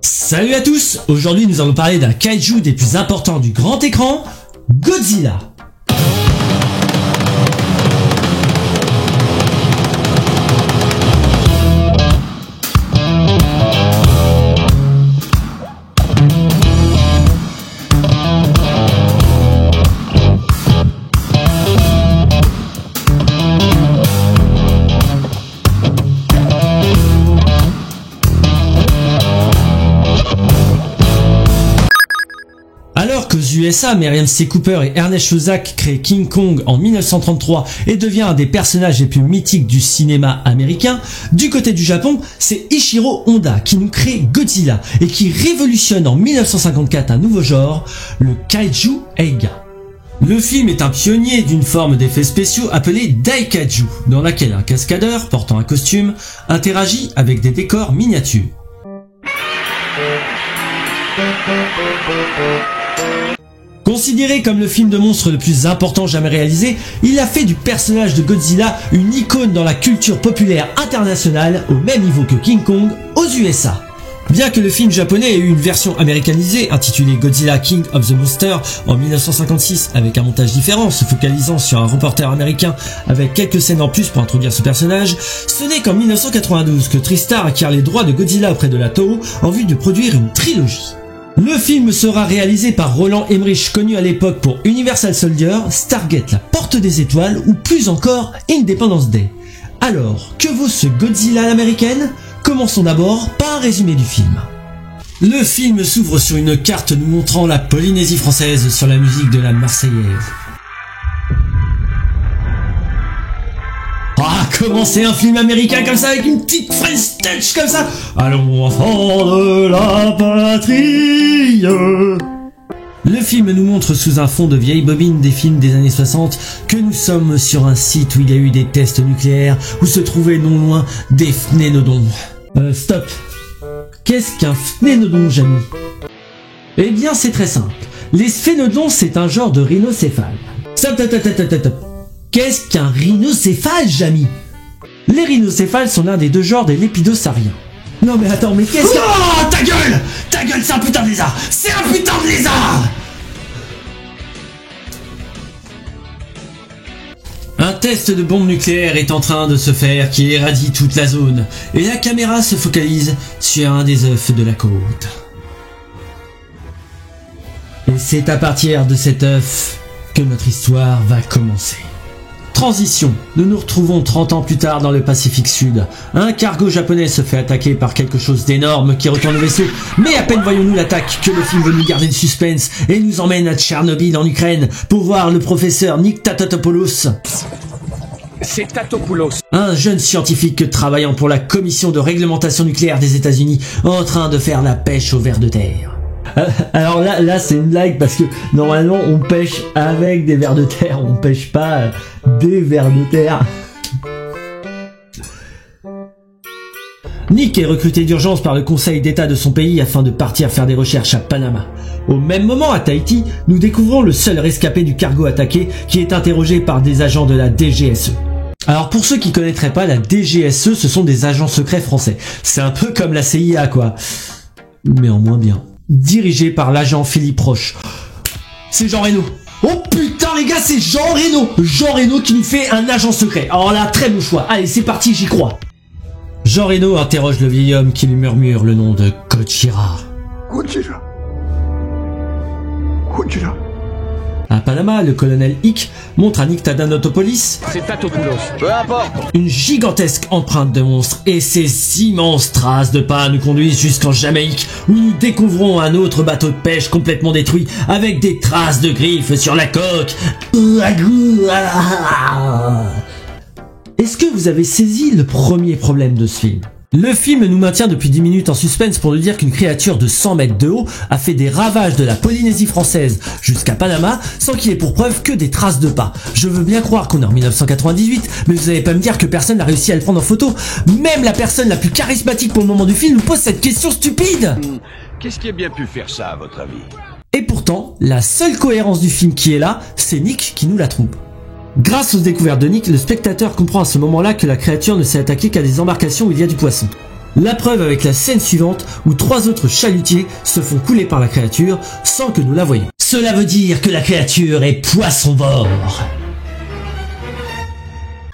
Salut à tous, aujourd'hui nous allons parler d'un kaiju des plus importants du grand écran, Godzilla. Alors qu'aux USA, Merian C. Cooper et Ernest Chozak créent King Kong en 1933 et devient un des personnages les plus mythiques du cinéma américain, du côté du Japon, c'est Ishiro Honda qui nous crée Godzilla et qui révolutionne en 1954 un nouveau genre, le Kaiju Eiga. Le film est un pionnier d'une forme d'effets spéciaux appelée Daikaiju, dans laquelle un cascadeur portant un costume interagit avec des décors miniatures. Considéré comme le film de monstre le plus important jamais réalisé, il a fait du personnage de Godzilla une icône dans la culture populaire internationale au même niveau que King Kong aux USA. Bien que le film japonais ait eu une version américanisée intitulée Godzilla King of the Monsters en 1956 avec un montage différent se focalisant sur un reporter américain avec quelques scènes en plus pour introduire ce personnage, ce n'est qu'en 1992 que TriStar acquiert les droits de Godzilla auprès de la Toho en vue de produire une trilogie. Le film sera réalisé par Roland Emmerich, connu à l'époque pour Universal Soldier, Stargate, la Porte des Étoiles ou plus encore Independence Day. Alors, que vaut ce Godzilla à l'américaine ? Commençons d'abord par un résumé du film. Le film s'ouvre sur une carte nous montrant la Polynésie française sur la musique de la Marseillaise. Ah, comment c'est un film américain comme ça, avec une petite French touch comme ça. Allons enfants de la patrie. Le film nous montre sous un fond de vieilles bobines des films des années 60 que nous sommes sur un site où il y a eu des tests nucléaires, où se trouvaient non loin des phnénodons. Stop. Qu'est-ce qu'un phnénodon, Jamy ? Eh bien, c'est très simple. Les sphénodons, c'est un genre de rhinocéphale. Stop. Qu'est-ce qu'un rhinocéphale, Jamy ? Les rhinocéphales sont l'un des deux genres des lépidosauriens. Non mais attends, mais qu'est-ce que... Oh, ta gueule ! Ta gueule, c'est un putain de lézard ! C'est un putain de lézard ! Un test de bombe nucléaire est en train de se faire qui irradie toute la zone, et la caméra se focalise sur un des œufs de la côte. Et c'est à partir de cet œuf que notre histoire va commencer. Transition, nous nous retrouvons 30 ans plus tard dans le Pacifique Sud. Un cargo japonais se fait attaquer par quelque chose d'énorme qui retourne le vaisseau, mais à peine voyons-nous l'attaque que le film veut nous garder le suspense et nous emmène à Tchernobyl en Ukraine pour voir le professeur Nick Tatopoulos. C'est Tatopoulos. Un jeune scientifique travaillant pour la commission de réglementation nucléaire des États-Unis en train de faire la pêche aux vers de terre. Alors là c'est une blague parce que normalement on pêche avec des vers de terre, on pêche pas des vers de terre. Nick est recruté d'urgence par le conseil d'état de son pays afin de partir faire des recherches à Panama. Au même moment, à Tahiti, nous découvrons le seul rescapé du cargo attaqué qui est interrogé par des agents de la DGSE. Alors pour ceux qui connaîtraient pas, la DGSE, ce sont des agents secrets français. C'est un peu comme la CIA quoi, mais en moins bien. Dirigé par l'agent Philippe Roche. C'est Jean Reno. Oh putain les gars, c'est Jean Reno. Jean Reno qui nous fait un agent secret. Alors là, très bon choix. Allez, c'est parti, j'y crois. Jean Reno interroge le vieil homme qui lui murmure le nom de Gojira. Gojira. Gojira. À Panama, le colonel Hick montre à Nick Tadanotopoulos C'est Tatopoulos. Peu importe. une gigantesque empreinte de monstre et ces immenses traces de pas nous conduisent jusqu'en Jamaïque où nous découvrons un autre bateau de pêche complètement détruit avec des traces de griffes sur la coque. Est-ce que vous avez saisi le premier problème de ce film ? Le film nous maintient depuis 10 minutes en suspense pour nous dire qu'une créature de 100 mètres de haut a fait des ravages de la Polynésie française jusqu'à Panama sans qu'il ait pour preuve que des traces de pas. Je veux bien croire qu'on est en 1998, mais vous allez pas me dire que personne n'a réussi à le prendre en photo. Même la personne la plus charismatique pour le moment du film nous pose cette question stupide. Qu'est-ce qui a bien pu faire ça, à votre avis ? Et pourtant, la seule cohérence du film qui est là, c'est Nick qui nous la trouve. Grâce aux découvertes de Nick, le spectateur comprend à ce moment-là que la créature ne s'est attaquée qu'à des embarcations où il y a du poisson. La preuve avec la scène suivante où 3 autres chalutiers se font couler par la créature sans que nous la voyions. Cela veut dire que la créature est poisson-vore.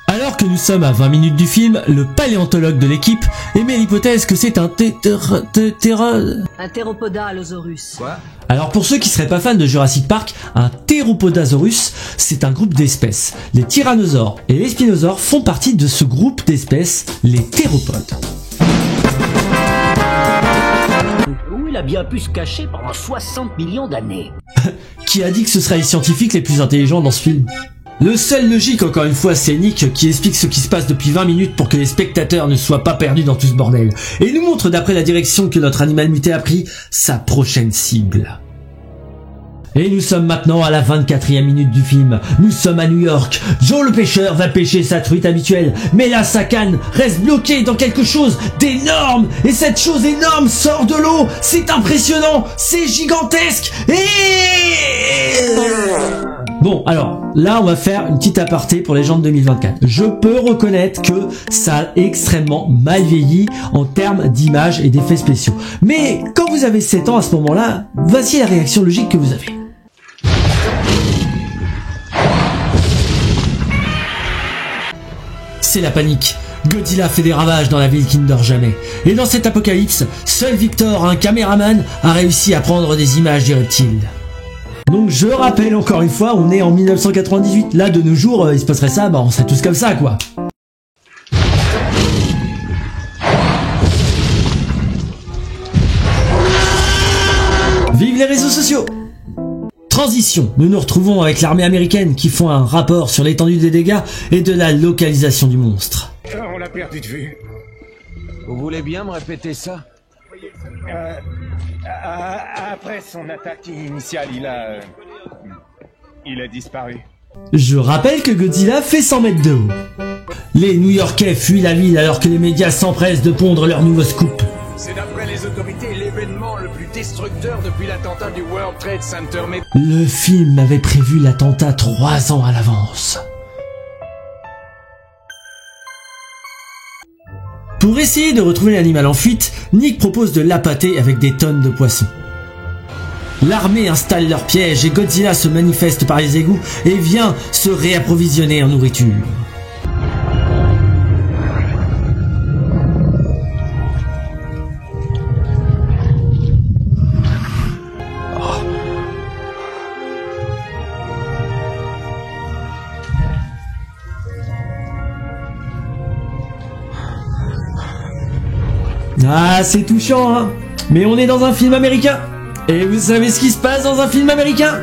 Alors que nous sommes à 20 minutes du film, le paléontologue de l'équipe émet l'hypothèse que c'est un Théropoda-allosaurus. Quoi? Alors pour ceux qui seraient pas fans de Jurassic Park, un Théropodasaurus, c'est un groupe d'espèces. Les tyrannosaures et les spinosaures font partie de ce groupe d'espèces, les théropodes. Où il a bien pu se cacher pendant 60 millions d'années. Qui a dit que ce seraient les scientifiques les plus intelligents dans ce film? Le seul logique, encore une fois, c'est Nick qui explique ce qui se passe depuis 20 minutes pour que les spectateurs ne soient pas perdus dans tout ce bordel. Et il nous montre, d'après la direction que notre animal muté a pris, sa prochaine cible. Et nous sommes maintenant à la 24e minute du film. Nous sommes à New York. Joe le pêcheur va pêcher sa truite habituelle. Mais là, sa canne reste bloquée dans quelque chose d'énorme. Et cette chose énorme sort de l'eau. C'est impressionnant. C'est gigantesque. Et... Bon, alors, là, on va faire une petite aparté pour les gens de 2024. Je peux reconnaître que ça a extrêmement mal vieilli en termes d'image et d'effets spéciaux. Mais quand vous avez 7 ans à ce moment-là, voici la réaction logique que vous avez. C'est la panique. Godzilla fait des ravages dans la ville qui ne dort jamais. Et dans cet apocalypse, seul Victor, un caméraman, a réussi à prendre des images du reptile. Donc je rappelle encore une fois, on est en 1998. Là, de nos jours, il se passerait ça, on serait tous comme ça, quoi. Vive les réseaux sociaux! Transition, nous nous retrouvons avec l'armée américaine qui font un rapport sur l'étendue des dégâts et de la localisation du monstre. On l'a perdu de vue. Vous voulez bien me répéter ça? Après son attaque initiale, il a disparu. Je rappelle que Godzilla fait 100 mètres de haut. Les New-Yorkais fuient la ville alors que les médias s'empressent de pondre leur nouveau scoop. C'est d'après les autorités l'événement le plus destructeur depuis l'attentat du World Trade Center, mais... Le film avait prévu l'attentat 3 ans à l'avance. Pour essayer de retrouver l'animal en fuite, Nick propose de l'appâter avec des tonnes de poissons. L'armée installe leurs pièges et Godzilla se manifeste par les égouts et vient se réapprovisionner en nourriture. Ah, c'est touchant, hein. Mais on est dans un film américain. Et vous savez ce qui se passe dans un film américain?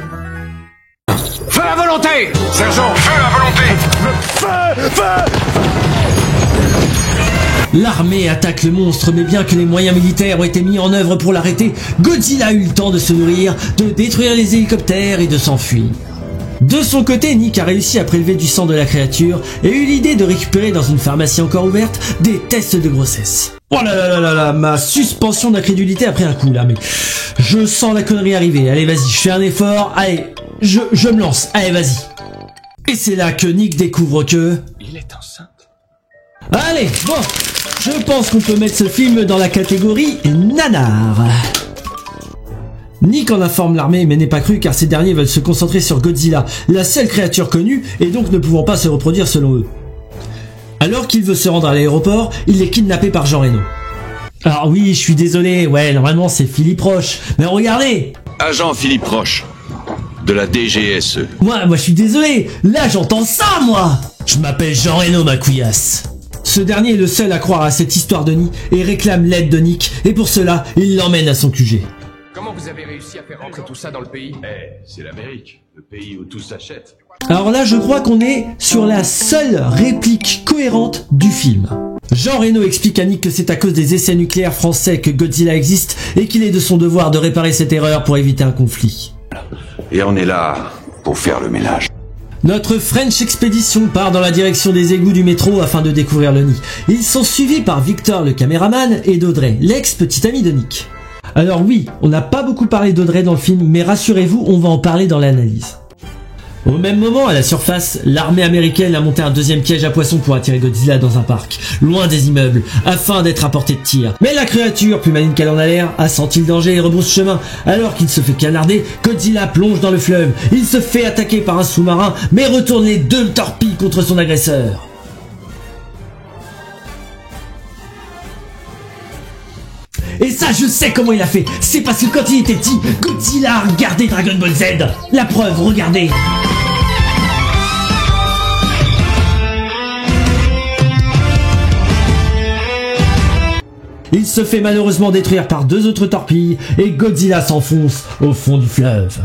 Feu à volonté! Sergent, feu à volonté! Feu! L'armée attaque le monstre, mais bien que les moyens militaires ont été mis en œuvre pour l'arrêter, Godzilla a eu le temps de se nourrir, de détruire les hélicoptères et de s'enfuir. De son côté, Nick a réussi à prélever du sang de la créature et eu l'idée de récupérer dans une pharmacie encore ouverte des tests de grossesse. Oh là là là là là, ma suspension d'incrédulité a pris un coup là, mais je sens la connerie arriver. Allez, vas-y, je fais un effort. Allez, je me lance. Allez, vas-y. Et c'est là que Nick découvre que... Il est enceinte. Allez, bon, je pense qu'on peut mettre ce film dans la catégorie nanar. Nick en informe l'armée mais n'est pas cru car ces derniers veulent se concentrer sur Godzilla, la seule créature connue et donc ne pouvant pas se reproduire selon eux. Alors qu'il veut se rendre à l'aéroport, il est kidnappé par Jean Reno. Alors oui, je suis désolé, ouais, normalement c'est Philippe Roche, mais regardez! Agent Philippe Roche, de la DGSE. Moi je suis désolé, là j'entends ça moi! Je m'appelle Jean Reno, ma couillasse. Ce dernier est le seul à croire à cette histoire de nid et réclame l'aide de Nick, et pour cela, il l'emmène à son QG. Comment vous avez réussi à faire rentrer tout ça dans le pays? C'est l'Amérique, le pays où tout s'achète. Alors là, je crois qu'on est sur la seule réplique cohérente du film. Jean Reno explique à Nick que c'est à cause des essais nucléaires français que Godzilla existe et qu'il est de son devoir de réparer cette erreur pour éviter un conflit. Et on est là pour faire le ménage. Notre French Expedition part dans la direction des égouts du métro afin de découvrir le nid. Ils sont suivis par Victor le caméraman et d'Audrey, l'ex-petite amie de Nick. Alors oui, on n'a pas beaucoup parlé d'Audrey dans le film, mais rassurez-vous, on va en parler dans l'analyse. Au même moment, à la surface, l'armée américaine a monté un deuxième piège à poissons pour attirer Godzilla dans un parc, loin des immeubles, afin d'être à portée de tir. Mais la créature, plus maligne qu'elle en a l'air, a senti le danger et rebrousse chemin. Alors qu'il se fait canarder, Godzilla plonge dans le fleuve. Il se fait attaquer par un sous-marin, mais retourne les 2 torpilles contre son agresseur. Et ça, je sais comment il a fait. C'est parce que quand il était petit, Godzilla a regardé Dragon Ball Z. La preuve, regardez. Il se fait malheureusement détruire par 2 autres torpilles et Godzilla s'enfonce au fond du fleuve.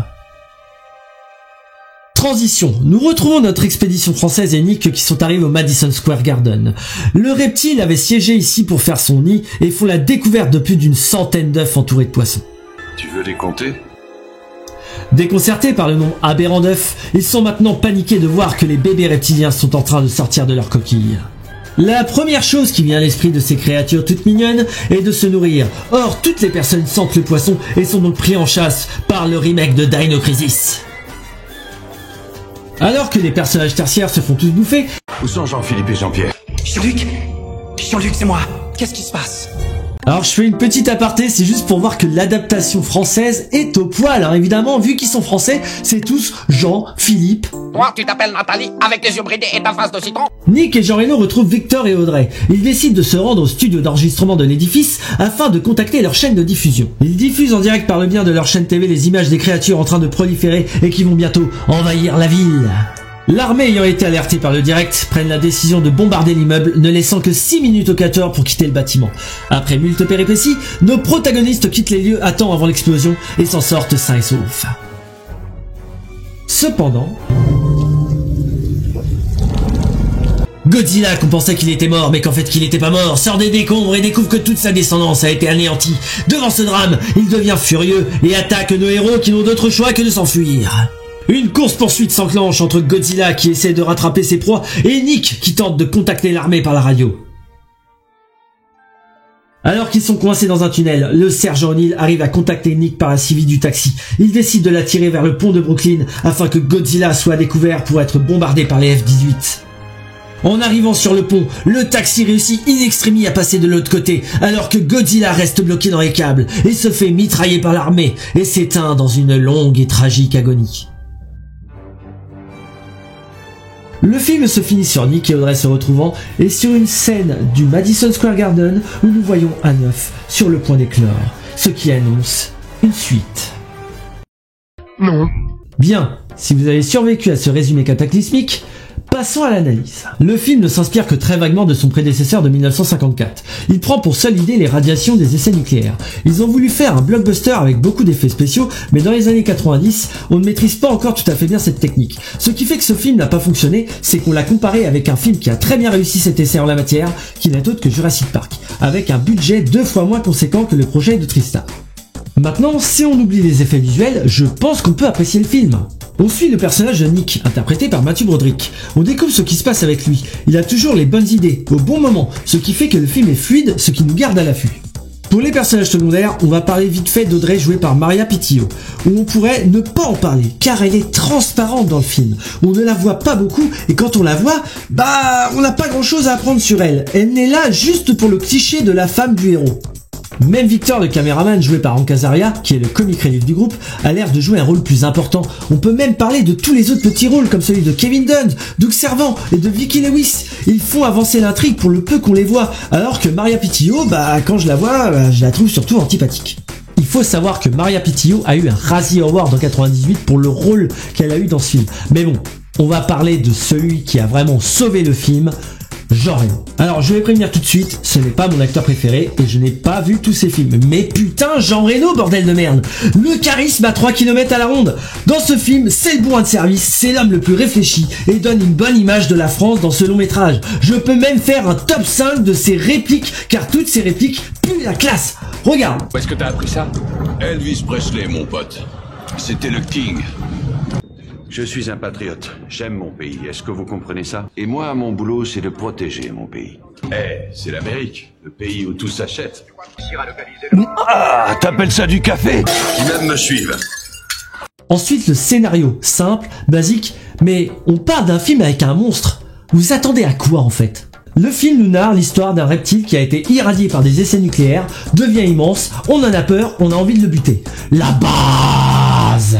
Transition, nous retrouvons notre expédition française et Nick qui sont arrivés au Madison Square Garden. Le reptile avait siégé ici pour faire son nid et font la découverte de plus d'une centaine d'œufs entourés de poissons. Tu veux les compter? Déconcertés par le nombre aberrant d'œufs, ils sont maintenant paniqués de voir que les bébés reptiliens sont en train de sortir de leur coquille. La première chose qui vient à l'esprit de ces créatures toutes mignonnes est de se nourrir. Or, toutes les personnes sentent le poisson et sont donc pris en chasse par le remake de Dino Crisis. Alors que les personnages tertiaires se font tous bouffer, Où sont Jean-Philippe et Jean-Pierre? Jean-Luc, c'est moi. Qu'est-ce qui se passe? alors je fais une petite aparté, c'est juste pour voir que l'adaptation française est au poil, hein. Évidemment, vu qu'ils sont français, c'est tous Jean, Philippe. Toi, tu t'appelles Nathalie, avec tes yeux bridés et ta face de citron. Nick et Jean Reno retrouvent Victor et Audrey. Ils décident de se rendre au studio d'enregistrement de l'édifice afin de contacter leur chaîne de diffusion. Ils diffusent en direct par le biais de leur chaîne TV les images des créatures en train de proliférer et qui vont bientôt envahir la ville. L'armée ayant été alertée par le direct, prennent la décision de bombarder l'immeuble, ne laissant que 6 minutes au catcher pour quitter le bâtiment. Après multiples péripéties, nos protagonistes quittent les lieux à temps avant l'explosion et s'en sortent sains et saufs. Cependant, Godzilla, qu'on pensait qu'il était mort mais qu'en fait qu'il n'était pas mort, sort des décombres et découvre que toute sa descendance a été anéantie. Devant ce drame, il devient furieux et attaque nos héros qui n'ont d'autre choix que de s'enfuir. Une course-poursuite s'enclenche entre Godzilla qui essaie de rattraper ses proies et Nick qui tente de contacter l'armée par la radio. Alors qu'ils sont coincés dans un tunnel, le sergent O'Neill arrive à contacter Nick par la civile du taxi. Il décide de la tirer vers le pont de Brooklyn afin que Godzilla soit découvert pour être bombardé par les F-18. En arrivant sur le pont, le taxi réussit in extremis à passer de l'autre côté, alors que Godzilla reste bloqué dans les câbles et se fait mitrailler par l'armée et s'éteint dans une longue et tragique agonie. Le film se finit sur Nick et Audrey se retrouvant et sur une scène du Madison Square Garden où nous voyons un œuf sur le point d'éclore, ce qui annonce une suite. Non. Bien, si vous avez survécu à ce résumé cataclysmique, passons à l'analyse. Le film ne s'inspire que très vaguement de son prédécesseur de 1954. Il prend pour seule idée les radiations des essais nucléaires. Ils ont voulu faire un blockbuster avec beaucoup d'effets spéciaux, mais dans les années 90, on ne maîtrise pas encore tout à fait bien cette technique. Ce qui fait que ce film n'a pas fonctionné, c'est qu'on l'a comparé avec un film qui a très bien réussi cet essai en la matière, qui n'est autre que Jurassic Park, avec un budget 2 fois moins conséquent que le projet de Tristar. Maintenant, si on oublie les effets visuels, je pense qu'on peut apprécier le film. On suit le personnage de Nick, interprété par Matthew Broderick. On découvre ce qui se passe avec lui. Il a toujours les bonnes idées, au bon moment, ce qui fait que le film est fluide, ce qui nous garde à l'affût. Pour les personnages secondaires, on va parler vite fait d'Audrey jouée par Maria Pitillo, où on pourrait ne pas en parler, car elle est transparente dans le film. On ne la voit pas beaucoup, et quand on la voit, on n'a pas grand chose à apprendre sur elle. Elle n'est là juste pour le cliché de la femme du héros. Même Victor, le caméraman joué par Hank Azaria, qui est le comic relief du groupe, a l'air de jouer un rôle plus important. On peut même parler de tous les autres petits rôles comme celui de Kevin Dunn, Doug Servant et de Vicky Lewis. Ils font avancer l'intrigue pour le peu qu'on les voit, alors que Maria Pitillo, quand je la vois, je la trouve surtout antipathique. Il faut savoir que Maria Pitillo a eu un Razzie Award en 98 pour le rôle qu'elle a eu dans ce film. Mais bon, on va parler de celui qui a vraiment sauvé le film, Jean Reno. Alors je vais prévenir tout de suite, ce n'est pas mon acteur préféré et je n'ai pas vu tous ses films. Mais putain, Jean Reno, bordel de merde! Le charisme à 3 km à la ronde! Dans ce film, c'est le bourrin de service, c'est l'homme le plus réfléchi et donne une bonne image de la France dans ce long métrage. Je peux même faire un top 5 de ses répliques, car toutes ces répliques puent la classe! Regarde! Où est-ce que t'as appris ça? Elvis Presley, mon pote. C'était le King. Je suis un patriote. J'aime mon pays. Est-ce que vous comprenez ça? Et moi, mon boulot, c'est de protéger mon pays. C'est l'Amérique. Le pays où tout s'achète. Ah, t'appelles ça du café? Qui même me suivent. Ensuite, le scénario, simple, basique, mais on parle d'un film avec un monstre. Vous attendez à quoi en fait? Le film nous narre l'histoire d'un reptile qui a été irradié par des essais nucléaires, devient immense, on en a peur, on a envie de le buter. La base!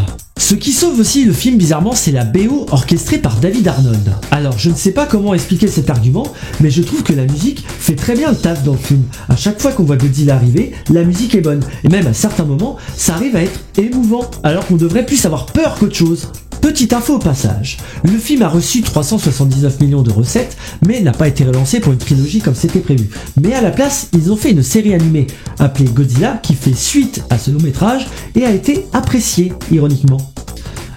Ce qui sauve aussi le film bizarrement, c'est la BO orchestrée par David Arnold. Alors je ne sais pas comment expliquer cet argument, mais je trouve que la musique fait très bien le taf dans le film. À chaque fois qu'on voit Godzilla arriver, la musique est bonne. Et même à certains moments, ça arrive à être émouvant, alors qu'on devrait plus avoir peur qu'autre chose. Petite info au passage, le film a reçu 379 millions de recettes, mais n'a pas été relancé pour une trilogie comme c'était prévu. Mais à la place, ils ont fait une série animée appelée Godzilla qui fait suite à ce long métrage et a été appréciée, ironiquement.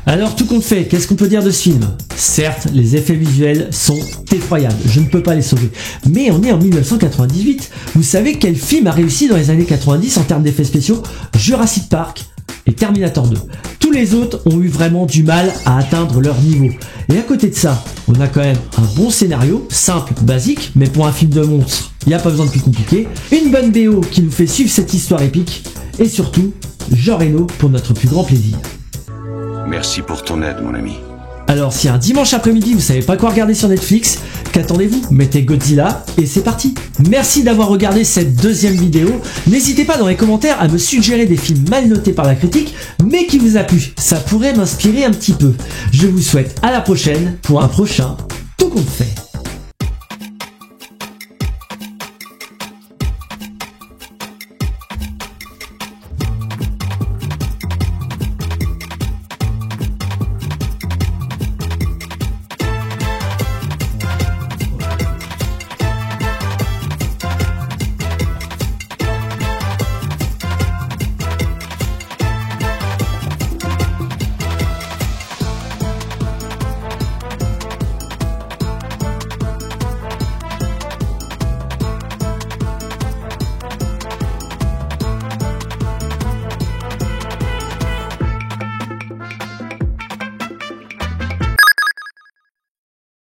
Alors tout compte fait, qu'est-ce qu'on peut dire de ce film? Certes, les effets visuels sont effroyables, je ne peux pas les sauver. Mais on est en 1998, vous savez quel film a réussi dans les années 90 en termes d'effets spéciaux? Jurassic Park et Terminator 2. Tous les autres ont eu vraiment du mal à atteindre leur niveau. Et à côté de ça, on a quand même un bon scénario, simple, basique, mais pour un film de monstre, il n'y a pas besoin de plus compliqué. Une bonne BO qui nous fait suivre cette histoire épique. Et surtout, Jean Reno pour notre plus grand plaisir. Merci pour ton aide, mon ami. Alors si un dimanche après-midi vous savez pas quoi regarder sur Netflix, qu'attendez-vous? Mettez Godzilla et c'est parti. Merci d'avoir regardé cette deuxième vidéo. N'hésitez pas dans les commentaires à me suggérer des films mal notés par la critique, mais qui vous a plu. Ça pourrait m'inspirer un petit peu. Je vous souhaite à la prochaine pour un prochain Tout compte fait.